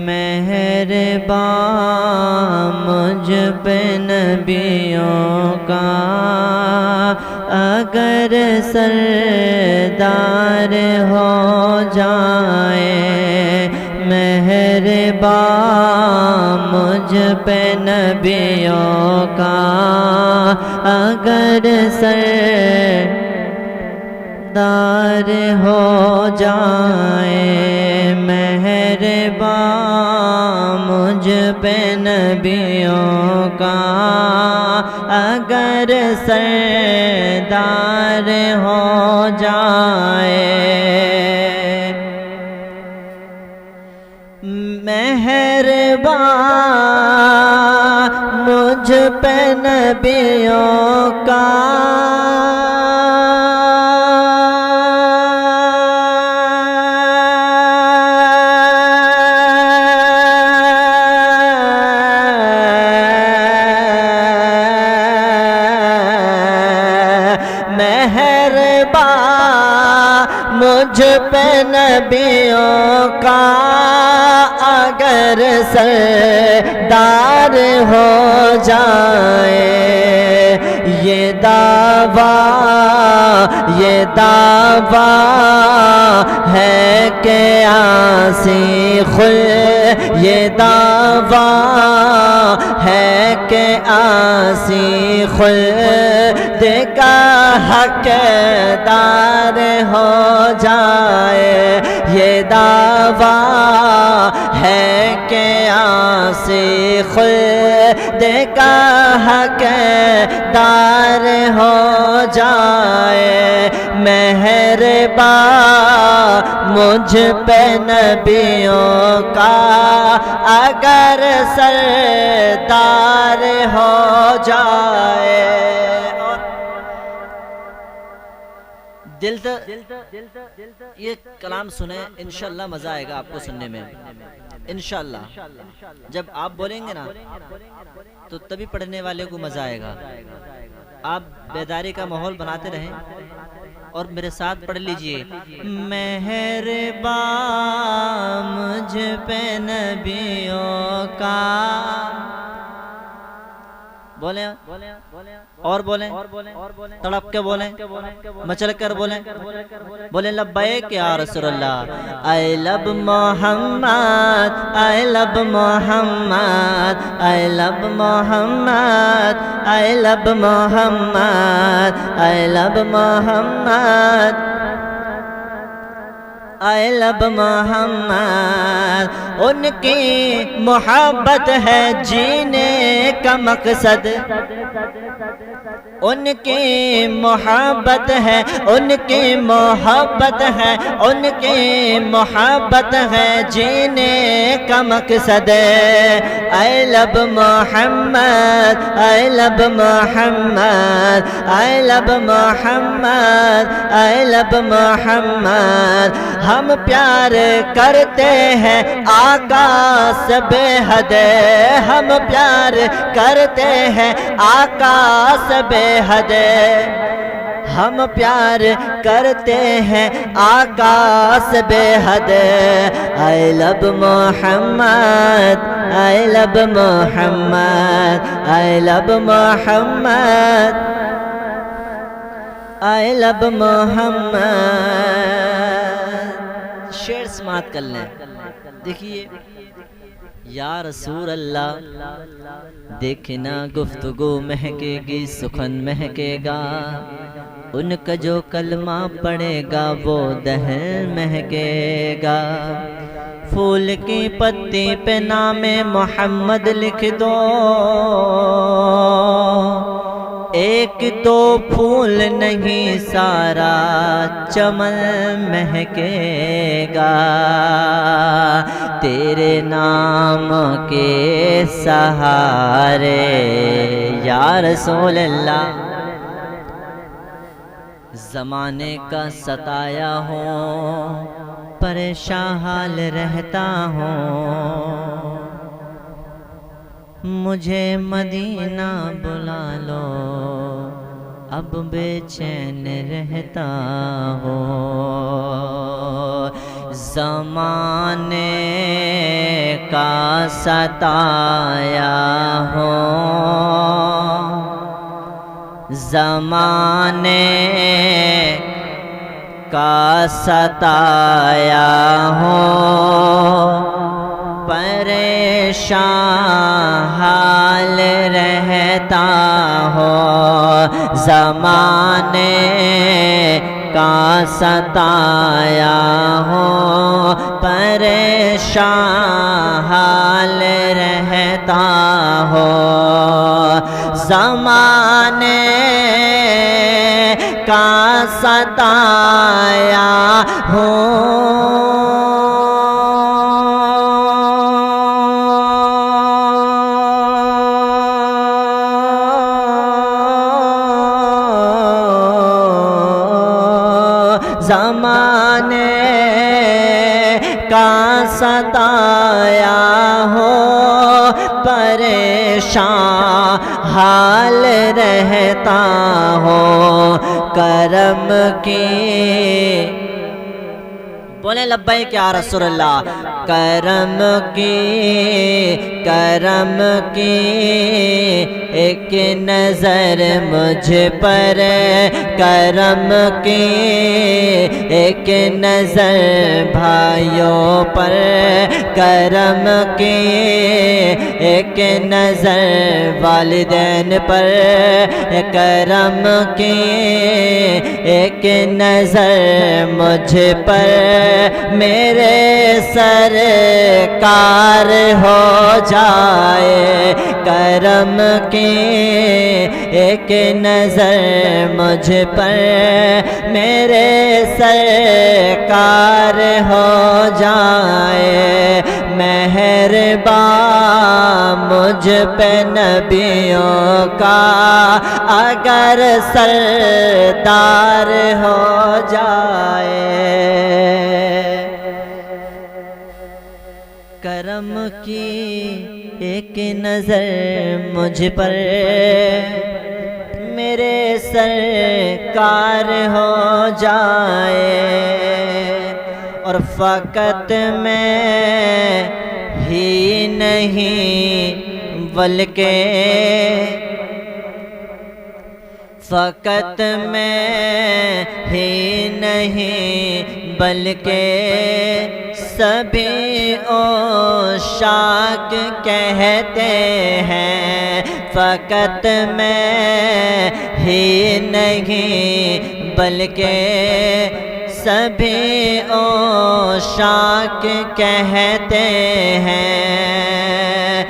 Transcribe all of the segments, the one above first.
مہربان مجھ پہ نبیوں کا اگر سردار ہو جائے، مہربان مجھ پہ نبیوں کا اگر سردار ہو جائے، مہربان مجھ پہ نبیوں کا اگر سردار ہو جائے، مہربان مجھ پہ نبیوں کا مجھ پہ نبیوں کا اگر سردار ہو جائے، یہ دعویٰ ہے کہ عاصی خود، یہ دعویٰ ہے کہ عاصی خود کا حقدار ہو جائے، یہ دعویٰ ہے کہ عاصی خود کا حقدار ہو جائے، مہربان مجھ پہ نبیوں کا اگر سردار ہو جائے۔ دل سے یہ کلام سنیں، انشاءاللہ مزہ آئے گا آپ کو سننے میں انشاءاللہ۔ جب آپ بولیں گے نا تو تبھی پڑھنے والے کو مزہ آئے گا۔ آپ بیداری کا ماحول بناتے رہیں اور میرے ساتھ پڑھ لیجئے، مہربان مجھ پہ نبیوں کا، بولیں اور بولیں، تڑپ کے بولیں، مچل کر بولیں، بولیں لبیک یا رسول اللہ، I love Muhammad, I love Muhammad, I love Muhammad, I love Muhammad, I love Muhammad, I love محمد۔ ان کی محبت ہے جینے کا مقصد، ان کی محبت ہے، ان کی محبت ہے، ان کی محبت ہے جینے کا مقصد۔ I love Muhammad, I love Muhammad, I love Muhammad, I love محمد۔ ہم پیار کرتے ہیں آقا سے بے حد، ہم پیار کرتے ہیں آقا سے بے حد، ہم پیار کرتے ہیں آقا سے بے حد۔ I love Muhammad, I love Muhammad, I love Muhammad, I love محمد۔ شعر سماعت کر لیں، دیکھیے، یا رسول اللہ، دیکھنا گفتگو مہکے گی، سخن مہکے گا، ان کا جو کلمہ پڑے گا وہ دہن مہکے گا۔ پھول کی پتی پہ نام محمد لکھ دو، ایک دو پھول نہیں سارا چمن مہکے گا، تیرے نام کے سہارے یا رسول اللہ۔ زمانے کا ستایا ہوں، پریشان حال رہتا ہوں، مجھے مدینہ بلا لو، اب بے چین رہتا ہوں۔ زمانے کا ستایا ہوں، زمانے کا ستایا ہوں، پریشان حال رہتا ہوں، زمانے کا ستایا ہوں، پریشان حال رہتا ہوں، زمانے کا ستایا زمانے کا ستایا ہو، پریشان حال رہتا ہو، کرم کی بولے لبیک یا رسول اللہ، کرم کی ایک نظر مجھ پر، کرم کی ایک نظر بھائیوں پر، کرم کی ایک نظر والدین پر، کرم کی ایک نظر مجھ پر، میرے سرکار ہو جائے، کرم کی ایک نظر مجھ پر، میرے سرکار ہو جائے، مہربان مجھ پہ نبیوں کا اگر سردار ہو جائے، کرم کی ایک نظر مجھ پر، میرے سرکار ہو جائے، اور فقط میں ہی نہیں بلکہ فقط میں ہی نہیں بلکہ سبھی عاشق کہتے ہیں، فقط میں ہی نہیں بلکہ سبھی عاشق کہتے ہیں،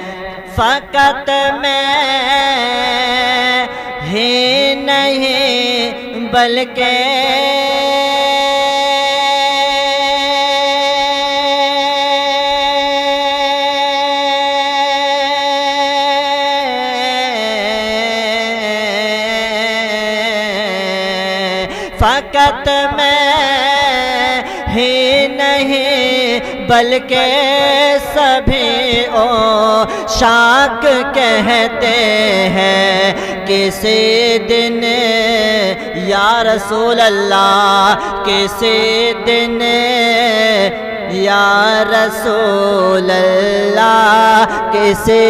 فقط میں ہی نہیں بلکہ فقط میں ہی نہیں بلکہ سبھی عاشق کہتے ہیں، کسی دن یا رسول اللہ، کسی دن یا رسول اللہ، کسی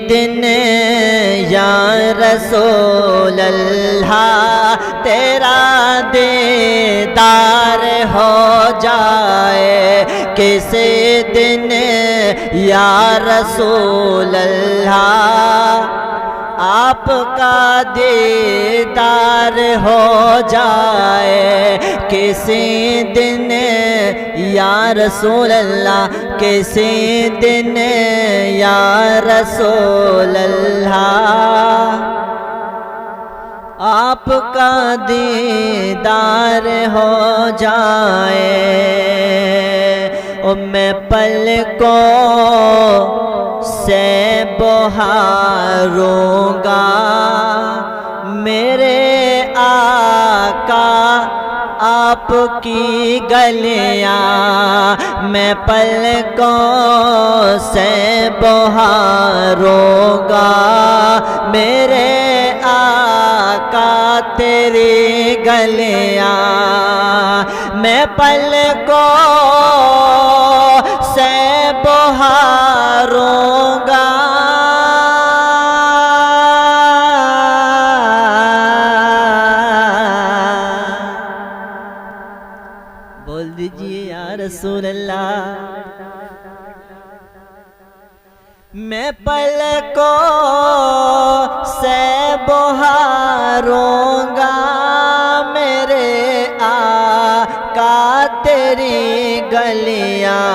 دن یا رسول اللہ تیرا دیدار ہو جائے، کسی دن یا رسول اللہ آپ کا دیدار ہو جائے، کسی دن یا رسول اللہ، کسی دن یا رسول اللہ آپ کا دیدار ہو جائے، میں پلکوں سے بہاروں گا، میرے آقا آپ کی گلیاں، میں پلکوں سے بہاروں گا، میرے آقا تیری گلیاں، میں پلکوں سے بہاروں گا، بول دیجئے یا رسول اللہ۔ میں پلکوں سے بہاروں گا میرے آقا تیری گلیاں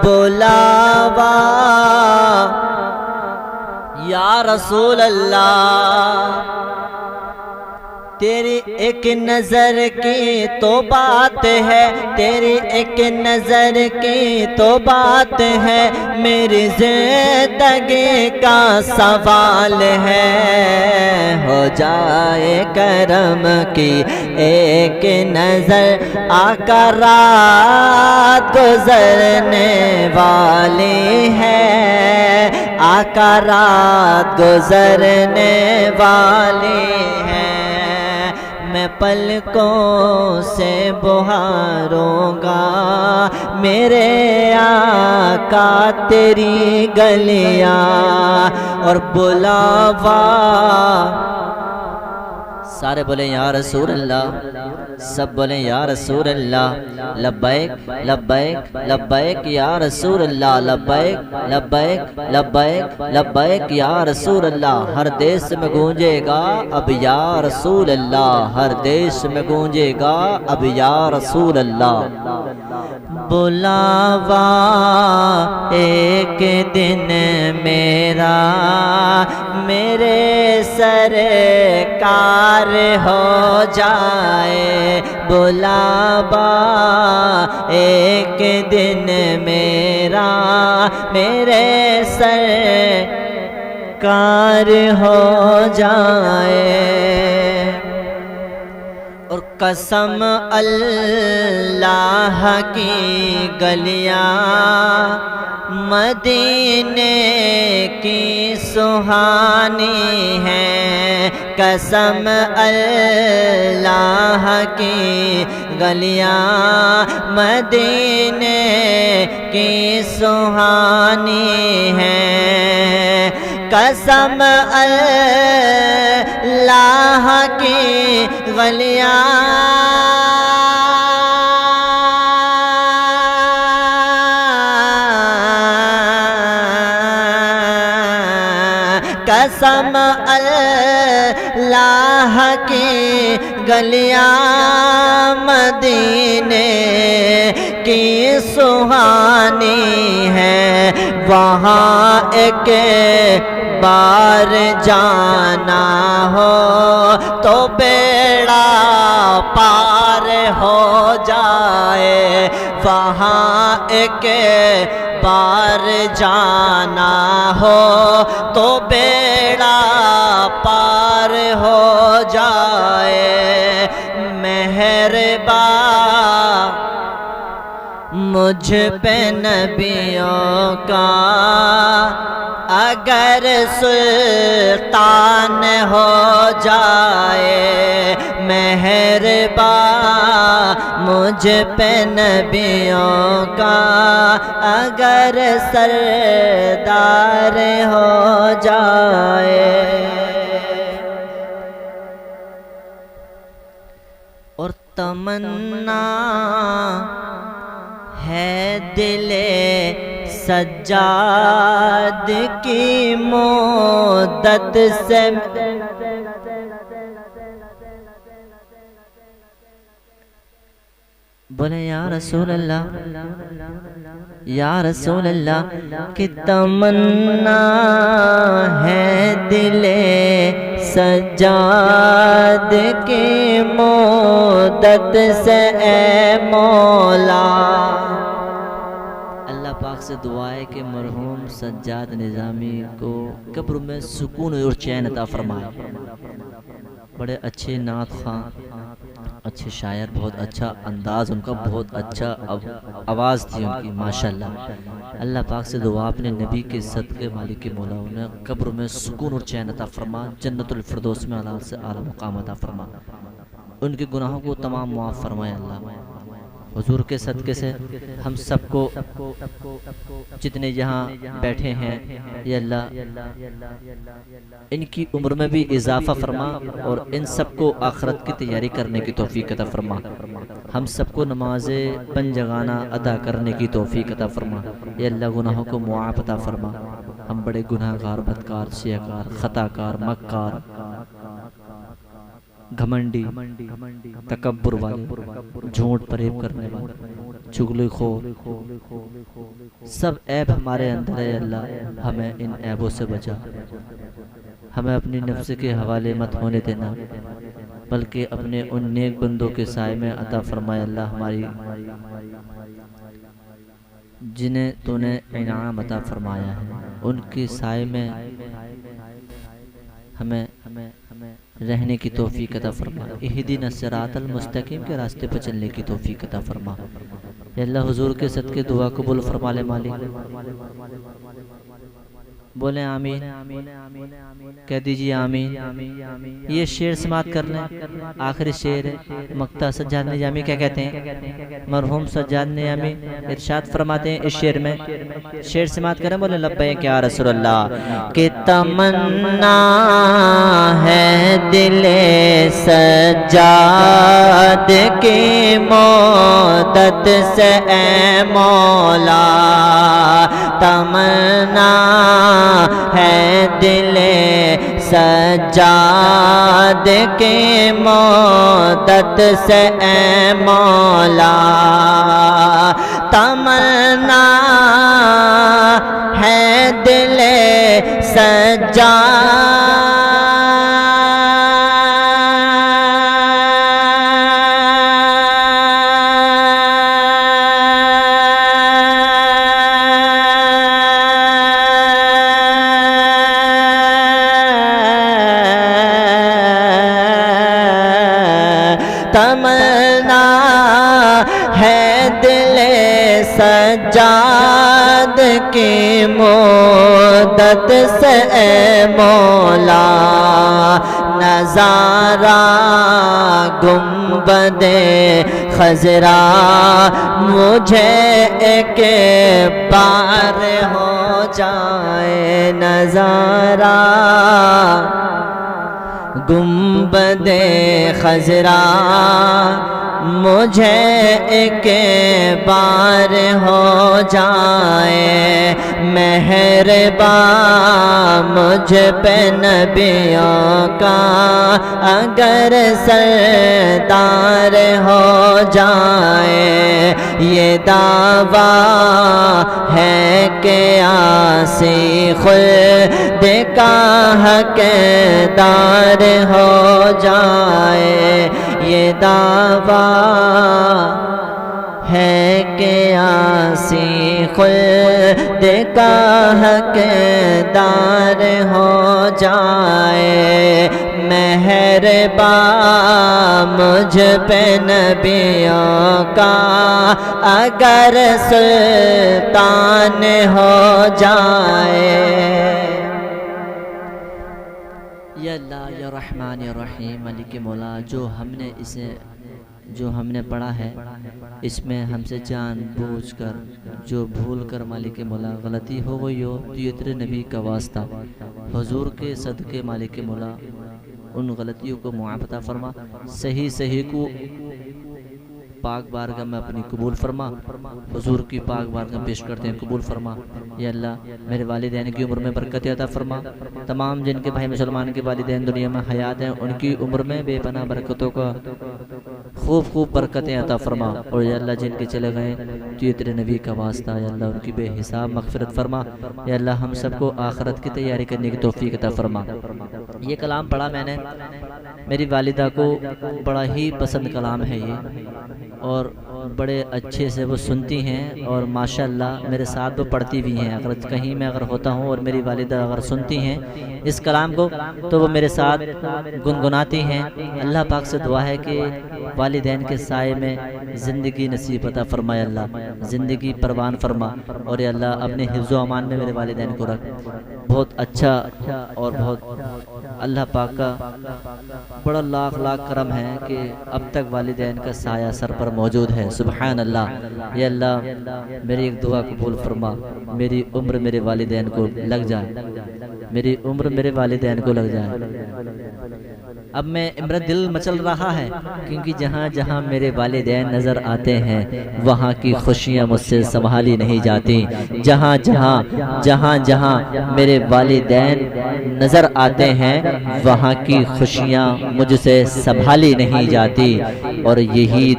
بلاوا، یا رسول اللہ تیری ایک نظر کی تو بات ہے، تیری ایک نظر کی تو بات ہے، میری زندگی کا سوال ہے، ہو جائے کرم کی ایک نظر، آقا رات گزرنے والی ہے، آقا رات گزرنے والی ہے، میں پلکوں سے بہاروں گا میرے آقا تیری گلیاں، اور بلاوا، سارے بولیں یا رسول اللہ، سب بولیں یا رسول اللہ، لبیک لبیک لبیک یا رسول اللہ، لبیک لبیک لبیک لبیک یا رسول اللہ، ہر دیش میں گونجے گا اب یا رسول اللہ، ہر دیش میں گونجے گا اب یا رسول اللہ۔ بلاوا ایک دن میرا میرے سرکار ہو جائے، بلاوا ایک دن میرا میرے سرکار ہو جائے، اور قسم اللہ کی گلیاں مدینے کی سہانی ہیں، قسم اللہ کی گلیاں مدینے کی سہانی ہیں، قسم اللہ کی گلیاں قسم اللہ کی گلیاں مدینے کی سہانی ہے، وہاں ایک بار جانا ہو تو بیڑا پار ہو جائے، وہاں ایک بار جانا ہو تو بیڑا پار ہو جائے، مہربان مجھ پہ نبیوں کا اگر سلطان ہو جائے، مہربان مجھ پہ نبیوں کا اگر سردار ہو جائے، اور تمنا ہے دل سجاد کی مدت سے، بولے یا رسول اللہ یا رسول اللہ، کہ تمنا ہے دل سجاد کی مدت سے اے مولا۔ اللہ پاک سے دعا ہے کہ مرحوم سجاد نظامی کو قبر میں سکون اور چین عطا فرمائے، بڑے اچھے نعت خواں، اچھے شاعر، بہت اچھا انداز ان کا، بہت اچھا آواز تھی ان کی ماشاءاللہ۔ اللہ پاک سے دعا اپنے نبی کے صدقے مالک مولا انہیں قبر میں سکون اور چین عطا فرما، جنت الفردوس میں اعلیٰ سے اعلیٰ مقام عطا فرما، ان کے گناہوں کو تمام معاف فرمائے اللہ۔ حضور کے صدقے سے ہم سب کو جتنے یہاں بیٹھے ہیں یا اللہ ان کی عمر میں بھی اضافہ فرما اور ان سب کو آخرت کی تیاری کرنے کی توفیق عطا فرما، ہم سب کو نماز پنج جگانہ ادا کرنے کی توفیق عطا فرما، یا اللہ گناہوں کو معاف عطا فرما، ہم بڑے گناہ گار، بدکار، سیاکار، خطا کار، مکار، گھمنڈی، تکبر والے، جھوٹ فریب کرنے والے، چغلی خور، سب عیب ہمارے اندر ہے اللہ، ہمیں ان عیبوں سے بچا، ہمیں اپنی نفس کے حوالے مت ہونے دینا، بلکہ اپنے ان نیک بندوں کے سائے میں عطا فرمائے اللہ، ہماری جنہیں تو نے انعام عطا فرمایا ہے ان کے سائے میں ہمیں رہنے کی توفیق عطا فرما، اہدنا الصراط المستقیم کے راستے پر چلنے کی توفیق عطا فرما، یا اللہ حضور کے صدقے دعا قبول فرما لے مالک، بولیں آمین، کہہ دیجیے آمین۔ یہ شعر سماعت کر لیں، آخری شعر ہے، مقطع سجاد نظامی کیا کہتے ہیں، مرحوم سجاد نظامی ارشاد فرماتے ہیں اس شعر میں، شعر سماعت کریں، بولیں لبیک یا رسول اللہ، کہ تمنا ہے دل سجاد کی مدت سے اے مولا، تمنا ہے دل سجاد کی مدت سے اے مولا، تمنا ہے دل سجاد تمنا ہے دل سجاد کی مدت سے اے مولا، نظارہ گنبد خضرا مجھے ایک بار ہو جائے، نظارہ گنبد خضرا مجھے ایک بار ہو جائے، مہربان مجھ پہ نبیوں کا اگر سردار ہو جائے، یہ دعویٰ ہے کہ آسی خلد کا حقدار ہو جائے، یہ دعویٰ ہے کہ آسی خلد کا حقدار ہو جائے، مہربان مجھ پہ نبیوں کا اگر سلطان ہو جائے، یا اللہ یا رحمان یا رحیم مالک مولا، جو ہم نے پڑھا ہے اس میں ہم سے جان بوجھ کر جو بھول کر مالک مولا غلطی ہو گئی ہو تو یہ تیرے نبی کا واسطہ، حضور کے صدقے مالک مولا ان غلطیوں کو معاف عطا فرما، صحیح کو پاک بارگاہ میں اپنی قبول فرما، حضور کی پاک بارگاہ پیش کرتے ہیں قبول فرما، یا اللہ میرے والدین کی عمر میں برکت عطا فرما، تمام جن کے بھائی مسلمان کے والدین دنیا میں حیات ہیں ان کی عمر میں بے پناہ برکتوں کا خوب برکتیں عطا فرما، اور یا اللہ جن کے چلے گئے تو یہ تیرے نبی کا واسطہ، یا اللہ ان کی بے حساب مغفرت فرما، یا اللہ ہم سب کو آخرت کی تیاری کرنے کی توفیق عطا فرما۔ یہ کلام پڑھا میں نے، میری والدہ کو بڑا ہی پسند کلام ہے یہ، اور بڑے اچھے سے وہ سنتی ہیں، اور ماشاءاللہ میرے ساتھ وہ پڑھتی بھی ہیں، اگر کہیں میں ہوتا ہوں اور میری والدہ اگر سنتی ہیں اس کلام کو تو وہ میرے ساتھ گنگناتی ہیں۔ اللہ پاک سے دعا ہے کہ والدین کے سائے میں زندگی نصیب عطا فرمائے اللہ، زندگی پروان فرما، اور یا اللہ اپنے حفظ و امان میں میرے والدین کو رکھ۔ بہت اچھا اور بہت اللہ پاک کا بڑا لاکھ لاکھ کرم ہے کہ اب تک والدین کا سایہ سر پر موجود ہے۔ سبحان اللہ۔ یا اللہ میری ایک دعا قبول فرما، میری عمر میرے والدین کو لگ جائے، میری عمر میرے والدین کو لگ جائے۔ اب میرا دل مچل رہا ہے کیونکہ جہاں جہاں میرے والدین نظر آتے ہیں وہاں کی خوشیاں مجھ سے سنبھالی نہیں جاتی، جہاں جہاں میرے والدین نظر آتے ہیں وہاں کی خوشیاں مجھ سے سنبھالی نہیں جاتی، اور یہی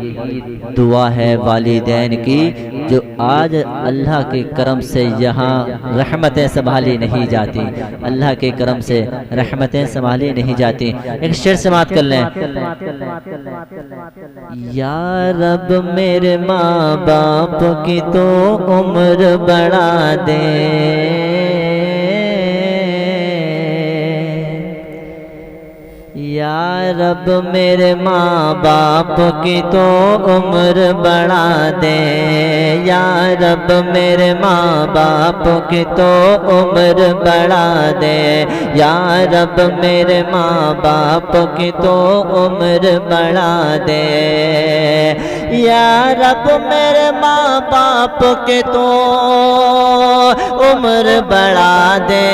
دعا ہے والدین کی جو آج اللہ کے کرم سے یہاں رحمتیں سنبھالی نہیں جاتی، اللہ کے کرم سے رحمتیں سنبھالی نہیں جاتی۔ ایک شعر سماعت کر لیں۔ یا رب میرے ماں باپ کی تو عمر بڑھا دے، یا رب میرے ماں باپ کی تو عمر بڑھا دے، یا رب میرے ماں باپ کی تو عمر بڑھا دے، یا رب میرے ماں باپ کی تو عمر بڑھا دے، یا رب میرے ماں باپ کی تو عمر بڑھا دے،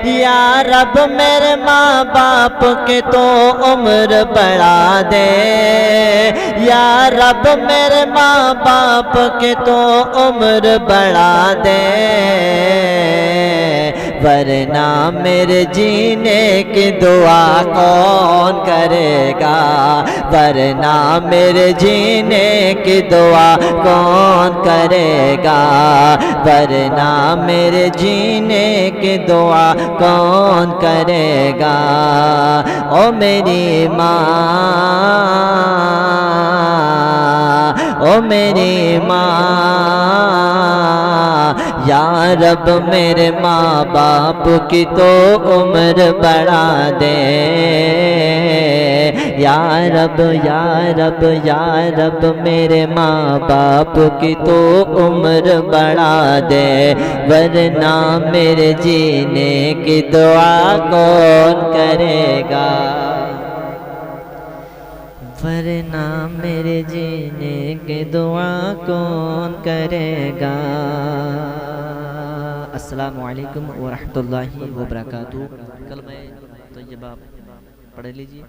یا رب میرے ماں باپ کے تو عمر بڑھا دے، یا رب میرے ماں باپ کے تو عمر بڑھا دے، ورنہ میرے جینے کی دعا کون کرے گا، ورنہ میرے جینے کی دعا کون کرے گا، ورنہ میرے جینے کی دعا کون کرے گا، او میری ماں، او میری ماں، یا رب میرے ماں باپ کی تو عمر بڑھا دے، یا رب یا رب یا رب میرے ماں باپ کی تو عمر بڑھا دے، ورنہ میرے جینے کی دعا کون کرے گا، ورنہ میرے جینے کی دعا کون کرے گا۔ السلام علیکم ورحمۃ اللہ وبرکاتہ۔ کلمہ طیبہ پڑھ لیجیے۔